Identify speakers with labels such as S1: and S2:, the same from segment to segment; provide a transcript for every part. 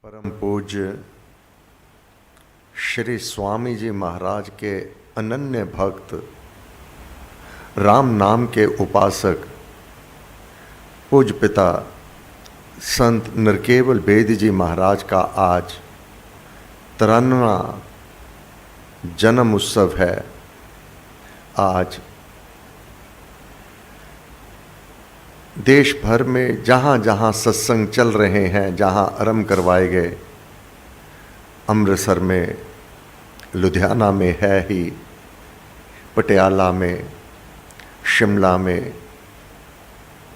S1: परम पूज्य श्री स्वामी जी महाराज के अनन्य भक्त राम नाम के उपासक पूज्य पिता संत नरकेवल बेदी जी महाराज का आज 93वां जन्म उत्सव है। आज देश भर में जहाँ जहाँ सत्संग चल रहे हैं, जहाँ आरंभ करवाए गए, अमृतसर में, लुधियाना में है ही, पटियाला में, शिमला में,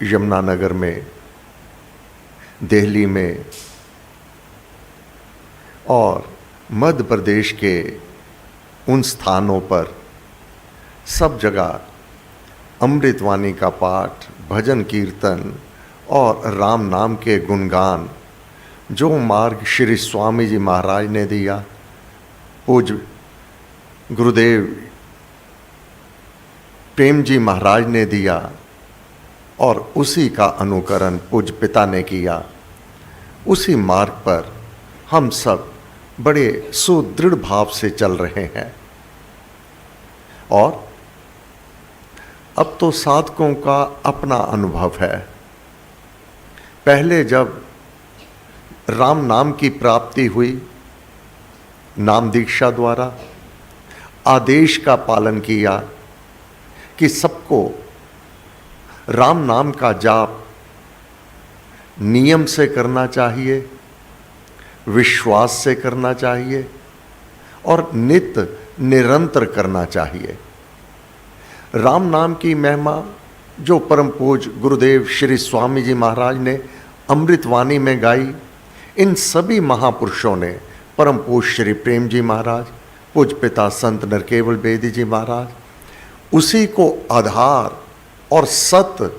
S1: यमुनानगर में, दिल्ली में और मध्य प्रदेश के उन स्थानों पर सब जगह अमृतवाणी का पाठ, भजन कीर्तन और राम नाम के गुणगान जो मार्ग श्री स्वामी जी महाराज ने दिया, पूज्य गुरुदेव प्रेम जी महाराज ने दिया और उसी का अनुकरण पूज्य पिता ने किया, उसी मार्ग पर हम सब बड़े सुदृढ़ भाव से चल रहे हैं। और अब तो साधकों का अपना अनुभव है। पहले जब राम नाम की प्राप्ति हुई, नाम दीक्षा द्वारा आदेश का पालन किया कि सबको राम नाम का जाप नियम से करना चाहिए, विश्वास से करना चाहिए और नित्य निरंतर करना चाहिए। राम नाम की महिमा जो परम पूज्य गुरुदेव श्री स्वामी जी महाराज ने अमृतवाणी में गाई, इन सभी महापुरुषों ने, परम पूज्य श्री प्रेम जी महाराज, पूज्य पिता संत नरकेवल बेदी जी महाराज, उसी को आधार और सत्य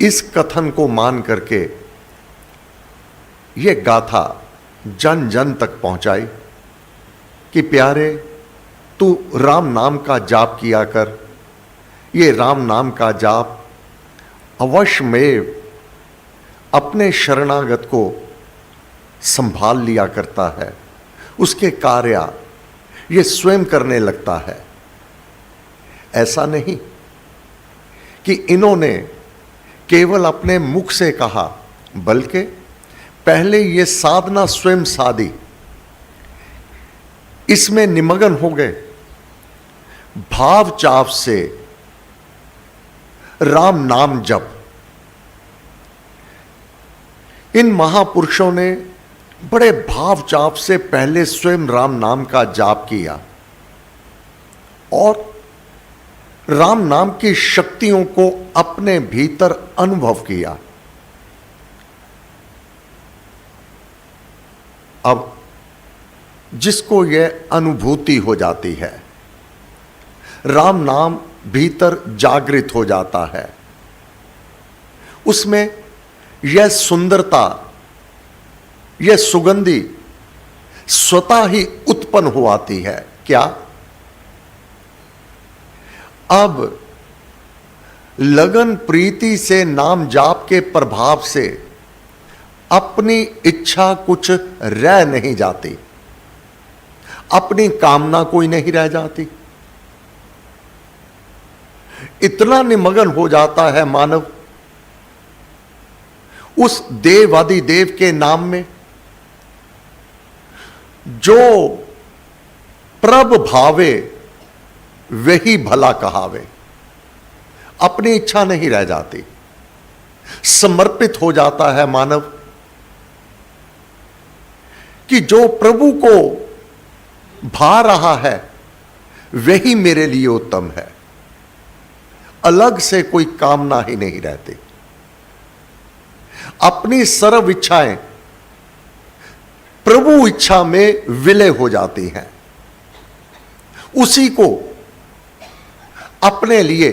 S1: इस कथन को मान करके ये गाथा जन जन तक पहुंचाई कि प्यारे तू राम नाम का जाप किया कर। ये राम नाम का जाप अवश्य में अपने शरणागत को संभाल लिया करता है, उसके कार्य ये स्वयं करने लगता है। ऐसा नहीं कि इन्होंने केवल अपने मुख से कहा, बल्कि पहले ये साधना स्वयं साधी, इसमें निमग्न हो गए, भाव चाव से राम नाम जप। इन महापुरुषों ने बड़े भाव चाव से पहले स्वयं राम नाम का जाप किया और राम नाम की शक्तियों को अपने भीतर अनुभव किया। अब जिसको यह अनुभूति हो जाती है, राम नाम भीतर जागृत हो जाता है, उसमें यह सुंदरता, यह सुगंधी स्वतः ही उत्पन्न हो आती है। क्या? अब लगन प्रीति से नाम जाप के प्रभाव से अपनी इच्छा कुछ रह नहीं जाती, अपनी कामना कोई नहीं रह जाती। इतना निमग्न हो जाता है मानव उस देवादि देव के नाम में जो प्रभ भावे वही भला कहावे। अपनी इच्छा नहीं रह जाती, समर्पित हो जाता है मानव कि जो प्रभु को भा रहा है वही मेरे लिए उत्तम है, अलग से कोई कामना ही नहीं रहती। अपनी सर्व इच्छाएं प्रभु इच्छा में विलय हो जाती हैं, उसी को अपने लिए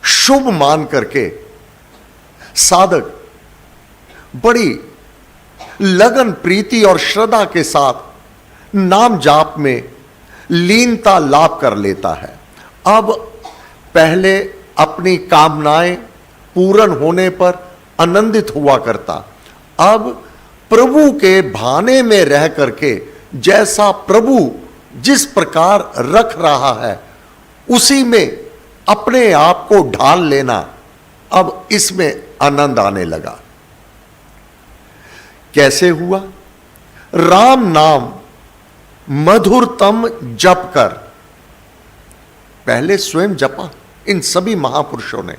S1: शुभ मान करके साधक बड़ी लगन प्रीति और श्रद्धा के साथ नाम जाप में लीनता लाभ कर लेता है। अब पहले अपनी कामनाएं पूर्ण होने पर आनंदित हुआ करता, अब प्रभु के भाने में रह करके जैसा प्रभु जिस प्रकार रख रहा है उसी में अपने आप को ढाल लेना, अब इसमें आनंद आने लगा। कैसे हुआ? राम नाम मधुरतम जप कर, पहले स्वयं जपा इन सभी महापुरुषों ने।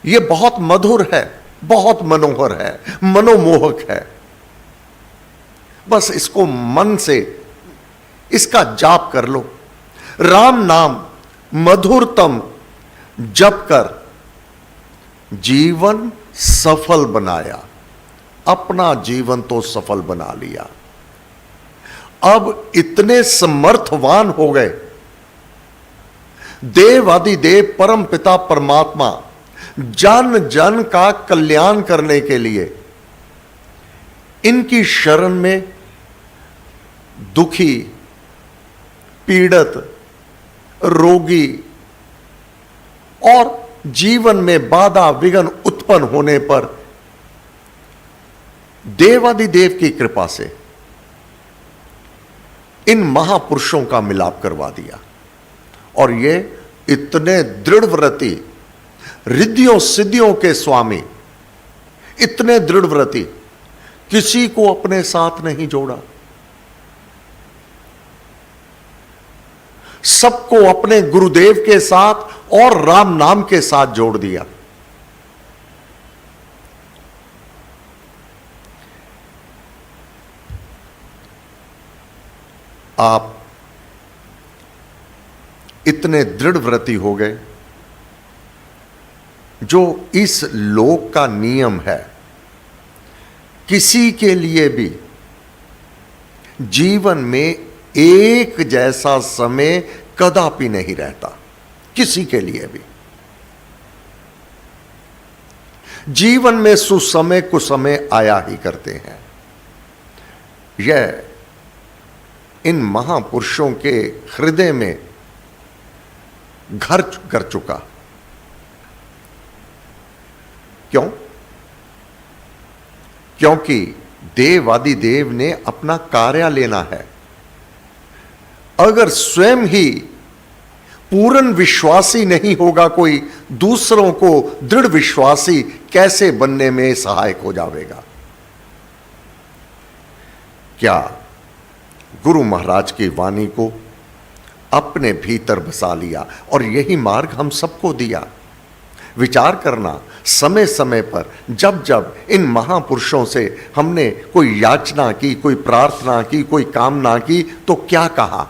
S1: यह बहुत मधुर है, बहुत मनोहर है, मनोमोहक है। बस इसको मन से इसका जाप कर लो। राम नाम मधुरतम जप कर जीवन सफल बनाया, अपना जीवन तो सफल बना लिया। अब इतने समर्थवान हो गए, देव आदिदेव परम पिता परमात्मा जन जन का कल्याण करने के लिए इनकी शरण में दुखी, पीड़ित, रोगी और जीवन में बाधा विघ्न उत्पन्न होने पर देवादिदेव की कृपा से इन महापुरुषों का मिलाप करवा दिया। और ये इतने दृढ़व्रती, रिद्धियों सिद्धियों के स्वामी, इतने दृढ़व्रती, किसी को अपने साथ नहीं जोड़ा, सबको अपने गुरुदेव के साथ और राम नाम के साथ जोड़ दिया। आप इतने दृढ़व्रती हो गए, जो इस लोक का नियम है, किसी के लिए भी जीवन में एक जैसा समय कदापि नहीं रहता, किसी के लिए भी। जीवन में सुसमय कुसमय आया ही करते हैं। यह इन महापुरुषों के हृदय में घर कर चुका। क्यों? क्योंकि देवादिदेव ने अपना कार्य लेना है। अगर स्वयं ही पूर्ण विश्वासी नहीं होगा कोई, दूसरों को दृढ़ विश्वासी कैसे बनने में सहायक हो जाएगा? क्या गुरु महाराज की वाणी को अपने भीतर बसा लिया और यही मार्ग हम सबको दिया। विचार करना, समय समय पर जब जब इन महापुरुषों से हमने कोई याचना की, कोई प्रार्थना की, कोई कामना की, तो क्या कहा,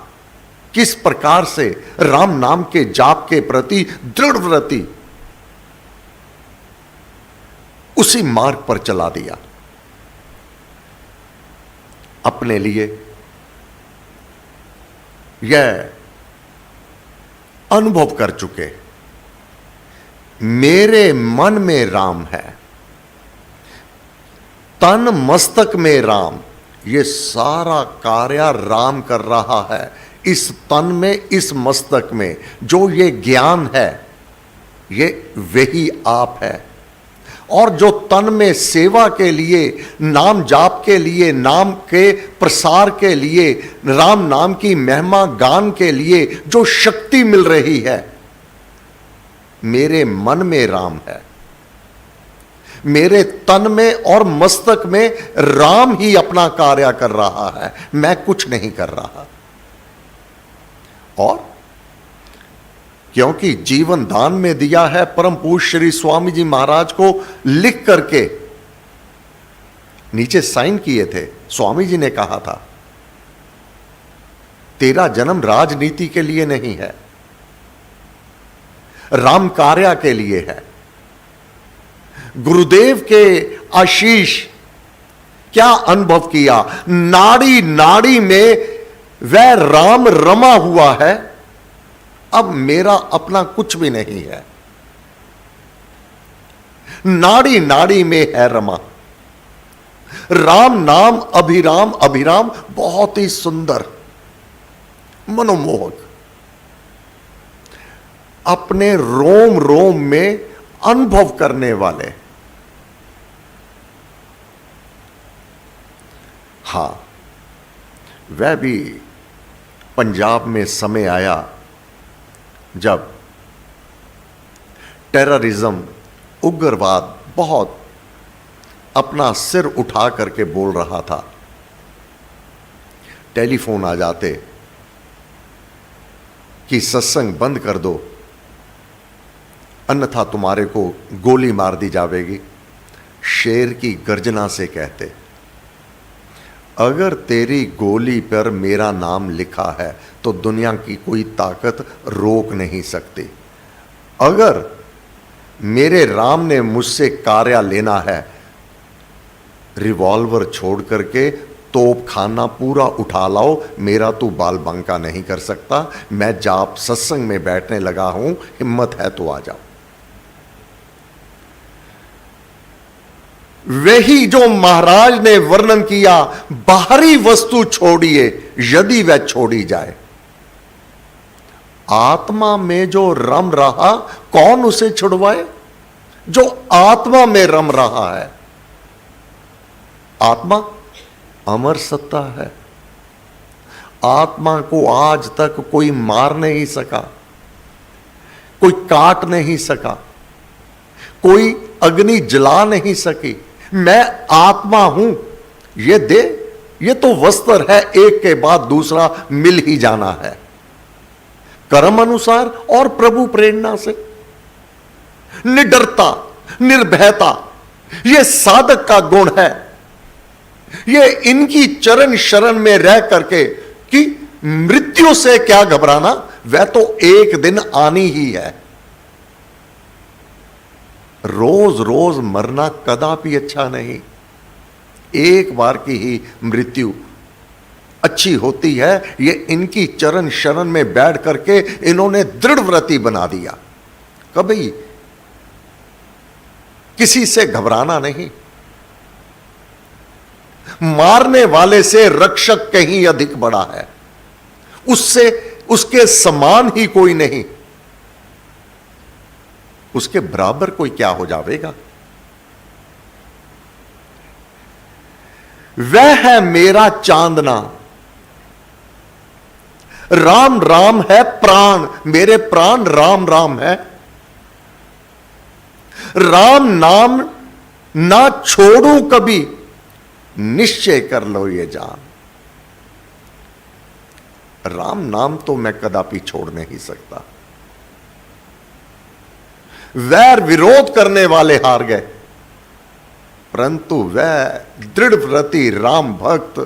S1: किस प्रकार से राम नाम के जाप के प्रति दृढ़व्रती उसी मार्ग पर चला दिया। अपने लिए यह अनुभव कर चुके, मेरे मन में राम है, तन मस्तक में राम, ये सारा कार्य राम कर रहा है। इस तन में, इस मस्तक में जो ये ज्ञान है, ये वही आप है। और जो तन में सेवा के लिए, नाम जाप के लिए, नाम के प्रसार के लिए, राम नाम की महिमा गान के लिए जो शक्ति मिल रही है, मेरे मन में राम है, मेरे तन में और मस्तक में राम ही अपना कार्य कर रहा है, मैं कुछ नहीं कर रहा। और क्योंकि जीवन दान में दिया है परम पूज्य श्री स्वामी जी महाराज को, लिख करके नीचे साइन किए थे। स्वामी जी ने कहा था, तेरा जन्म राजनीति के लिए नहीं है, राम कार्य के लिए है। गुरुदेव के आशीष क्या अनुभव किया, नाड़ी नाड़ी में वह राम रमा हुआ है। अब मेरा अपना कुछ भी नहीं है, नाड़ी नाड़ी में है रमा। राम नाम अभिराम, अभिराम बहुत ही सुंदर, मनोमोहक, अपने रोम रोम में अनुभव करने वाले। हां, वह भी पंजाब में समय आया जब टेररिज्म, उग्रवाद बहुत अपना सिर उठा करके बोल रहा था। टेलीफोन आ जाते कि सत्संग बंद कर दो, अन्यथा तुम्हारे को गोली मार दी जाएगी। शेर की गर्जना से कहते, अगर तेरी गोली पर मेरा नाम लिखा है तो दुनिया की कोई ताकत रोक नहीं सकती। अगर मेरे राम ने मुझसे कार्य लेना है, रिवॉल्वर छोड़ करके तोप खाना पूरा उठा लाओ, मेरा तू बाल बांका नहीं कर सकता। मैं जाप सत्संग में बैठने लगा हूं, हिम्मत है तो आ जाओ। वही जो महाराज ने वर्णन किया, बाहरी वस्तु छोड़िए यदि वह छोड़ी जाए, आत्मा में जो रम रहा कौन उसे छुड़वाए? जो आत्मा में रम रहा है। आत्मा अमर सत्ता है। आत्मा को आज तक कोई मार नहीं सका, कोई काट नहीं सका, कोई अग्नि जला नहीं सकी। मैं आत्मा हूं, ये दे, ये तो वस्त्र है, एक के बाद दूसरा मिल ही जाना है, कर्म अनुसार और प्रभु प्रेरणा से। निडरता, निर्भयता, यह साधक का गुण है। ये इनकी चरण शरण में रह करके कि मृत्यु से क्या घबराना, वह तो एक दिन आनी ही है। रोज रोज मरना कदापि अच्छा नहीं। एक बार की ही मृत्यु अच्छी होती है। ये इनकी चरण शरण में बैठ करके इन्होंने दृढ़ व्रति बना दिया, कभी किसी से घबराना नहीं। मारने वाले से रक्षक कहीं अधिक बड़ा है, उससे उसके समान ही कोई नहीं, उसके बराबर कोई क्या हो जाएगा। वह है मेरा चांदना। राम राम है प्राण, मेरे प्राण राम राम है। राम नाम ना छोड़ू कभी, निश्चय कर लो ये जान। राम नाम तो मैं कदापि छोड़ नहीं सकता। वैर विरोध करने वाले हार गए, परंतु वह दृढ़ व्रति राम भक्त,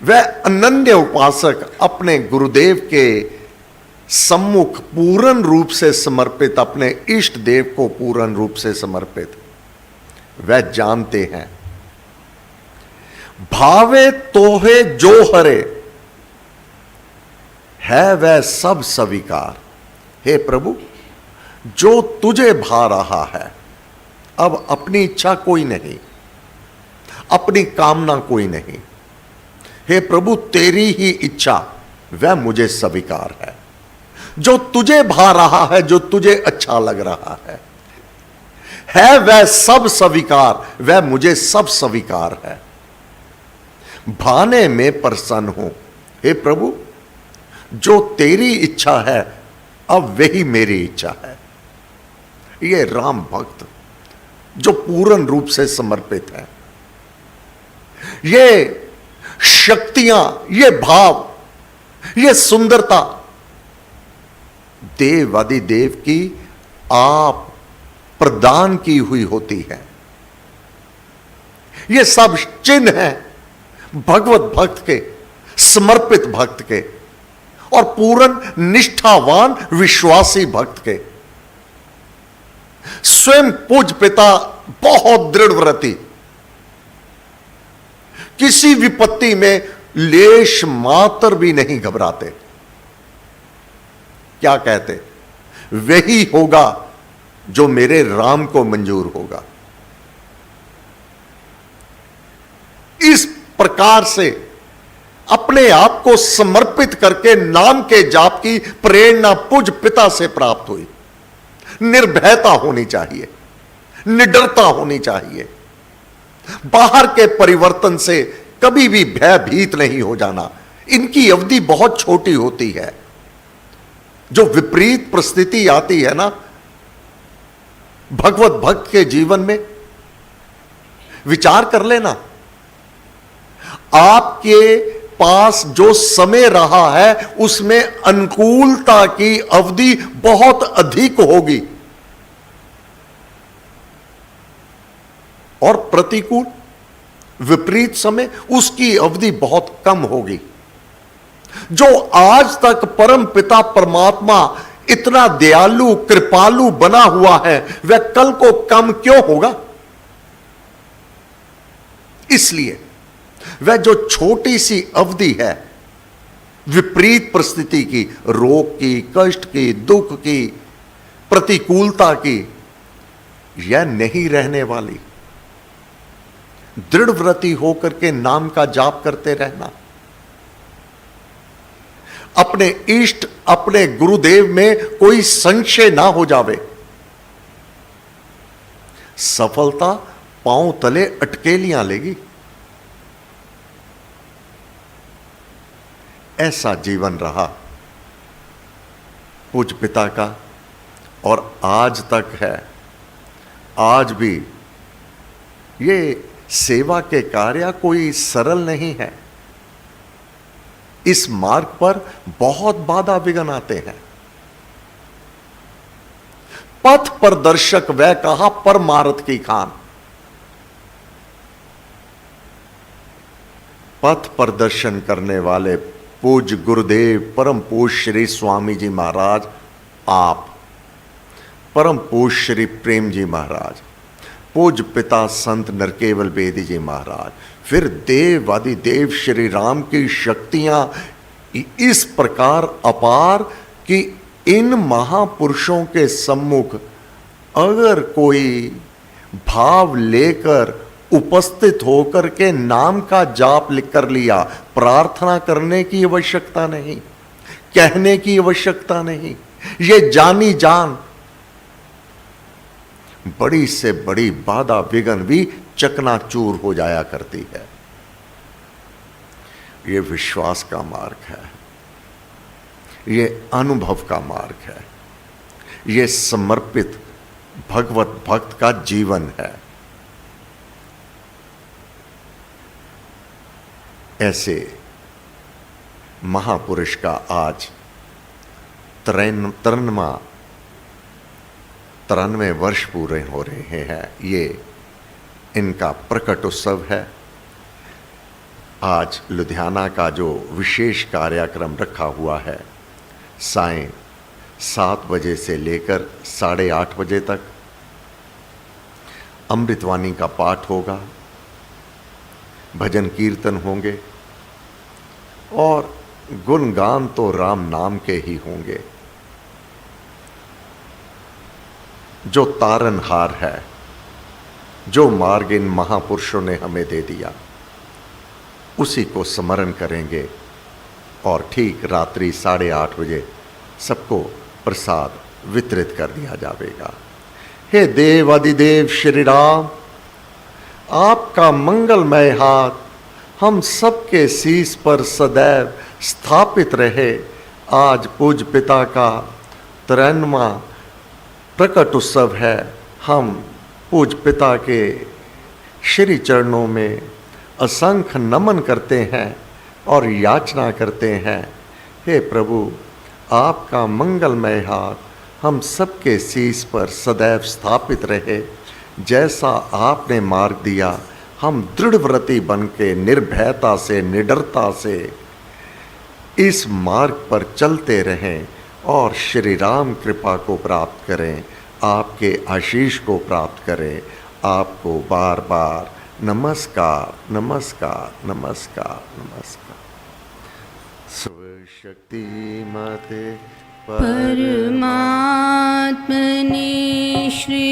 S1: वह अनन्य उपासक, अपने गुरुदेव के सम्मुख पूर्ण रूप से समर्पित, अपने इष्ट देव को पूर्ण रूप से समर्पित, वह जानते हैं भावे तोहे जो हरे, है वह सब स्वीकार। हे प्रभु, जो तुझे भा रहा है, अब अपनी इच्छा कोई नहीं, अपनी कामना कोई नहीं। हे प्रभु, तेरी ही इच्छा वह मुझे स्वीकार है। जो तुझे भा रहा है, जो तुझे अच्छा लग रहा है वह सब स्वीकार, वह मुझे सब स्वीकार है। भाने में प्रसन्न हूं। हे प्रभु, जो तेरी इच्छा है अब वही मेरी इच्छा है। ये राम भक्त जो पूर्ण रूप से समर्पित है, ये शक्तियां, ये भाव, ये सुंदरता देवादिदेव की आप प्रदान की हुई होती है। ये सब चिन्ह हैं भगवत भक्त के, समर्पित भक्त के और पूर्ण निष्ठावान विश्वासी भक्त के। स्वयं पूज्य पिता बहुत दृढ़ व्रति, किसी विपत्ति में लेश मात्र भी नहीं घबराते। क्या कहते? वही होगा जो मेरे राम को मंजूर होगा। इस प्रकार से अपने आप को समर्पित करके नाम के जाप की प्रेरणा पूज्य पिता से प्राप्त हुई। निर्भयता होनी चाहिए, निडरता होनी चाहिए। बाहर के परिवर्तन से कभी भी भयभीत नहीं हो जाना। इनकी अवधि बहुत छोटी होती है। जो विपरीत परिस्थिति आती है ना भगवत भक्त के जीवन में, विचार कर लेना, आपके पास जो समय रहा है उसमें अनुकूलता की अवधि बहुत अधिक होगी और प्रतिकूल विपरीत समय उसकी अवधि बहुत कम होगी। जो आज तक परम पिता परमात्मा इतना दयालु कृपालु बना हुआ है वह कल को कम क्यों होगा? इसलिए वह जो छोटी सी अवधि है विपरीत परिस्थिति की, रोग की, कष्ट की, दुख की, प्रतिकूलता की, यह नहीं रहने वाली। दृढ़ व्रती होकर के नाम का जाप करते रहना। अपने इष्ट अपने गुरुदेव में कोई संशय ना हो जावे। सफलता पांव तले अटकेलियां लेगी। ऐसा जीवन रहा पूज्य पिता का और आज तक है। आज भी ये सेवा के कार्य कोई सरल नहीं है। इस मार्ग पर बहुत बाधा विघ्न आते हैं। पथ प्रदर्शक वह कहा परमार्थ की खान। पथ प्रदर्शन करने वाले पूज्य गुरुदेव परम पूज्य श्री स्वामी जी महाराज, आप परम पूज्य श्री प्रेम जी महाराज, पूज्य पिता संत नरकेवल बेदी जी महाराज, फिर देवादिदेव श्री राम की शक्तियां इस प्रकार अपार कि इन महापुरुषों के सम्मुख अगर कोई भाव लेकर उपस्थित होकर के नाम का जाप लिख कर लिया, प्रार्थना करने की आवश्यकता नहीं, कहने की आवश्यकता नहीं, ये जानी जान बड़ी से बड़ी बाधा विघ्न भी चकनाचूर हो जाया करती है। ये विश्वास का मार्ग है, ये अनुभव का मार्ग है, ये समर्पित भगवत भक्त का जीवन है। ऐसे महापुरुष का आज 93 वर्ष पूरे हो रहे हैं। ये इनका प्रकट उत्सव है। आज लुधियाना का जो विशेष कार्यक्रम रखा हुआ है, सायं 7 बजे से लेकर 8:30 बजे तक अमृतवाणी का पाठ होगा, भजन कीर्तन होंगे और गुणगान तो राम नाम के ही होंगे। जो तारनहार है, जो मार्ग इन महापुरुषों ने हमें दे दिया, उसी को स्मरण करेंगे और ठीक रात्रि 8:30 बजे सबको प्रसाद वितरित कर दिया जाएगा। हे देव अधिदेव श्री राम, आपका मंगलमय हाथ हम सबके शीश पर सदैव स्थापित रहे। आज पूज्य पिता का 93वां प्रकट उत्सव है। हम पूज्य पिता के श्री चरणों में असंख्य नमन करते हैं और याचना करते हैं, हे प्रभु, आपका मंगलमय हाथ हम सबके शीश पर सदैव स्थापित रहे। जैसा आपने मार्ग दिया, हम दृढ़व्रती बन के निर्भयता से, निडरता से इस मार्ग पर चलते रहें और श्री राम कृपा को प्राप्त करें, आपके आशीष को प्राप्त करें। आपको बार बार नमस्कार, नमस्कार, नमस्कार, नमस्कार। स्वशक्ति मते
S2: परमात्मने श्री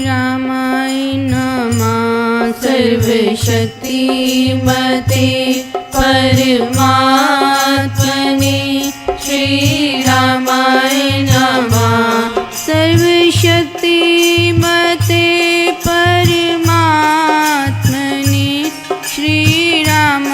S2: रामाय नमः। सर्वशक्ति मते परमात्मने श्री रामाय नमः। सर्वशक्ति मते परमात्मने श्री राम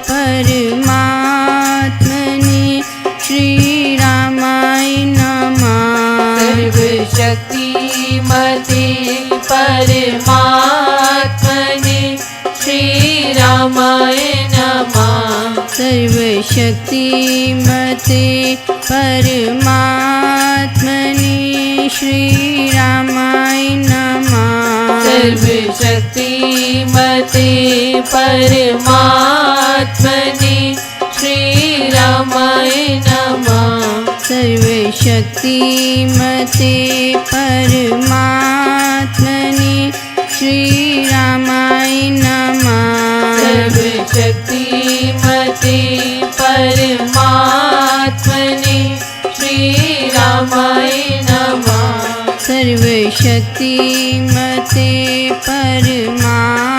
S2: परमात्मने श्रीरामाय नमः।
S3: सर्वशक्तिमते परमात्मने श्रीरामाय नमः।
S2: सर्वशक्तिमते परमात्मने श्रीरामाय नमः।
S3: सर्वशक्तिमते परमात्मने श्रीरामाय नमः।
S2: सर्वशक्तिमते परमात्मने श्रीरामाय नमः।
S3: सर्वशक्तिमते परमात्मने श्रीरामाय नमः।
S2: सर्वशक्तिमते परमात्मने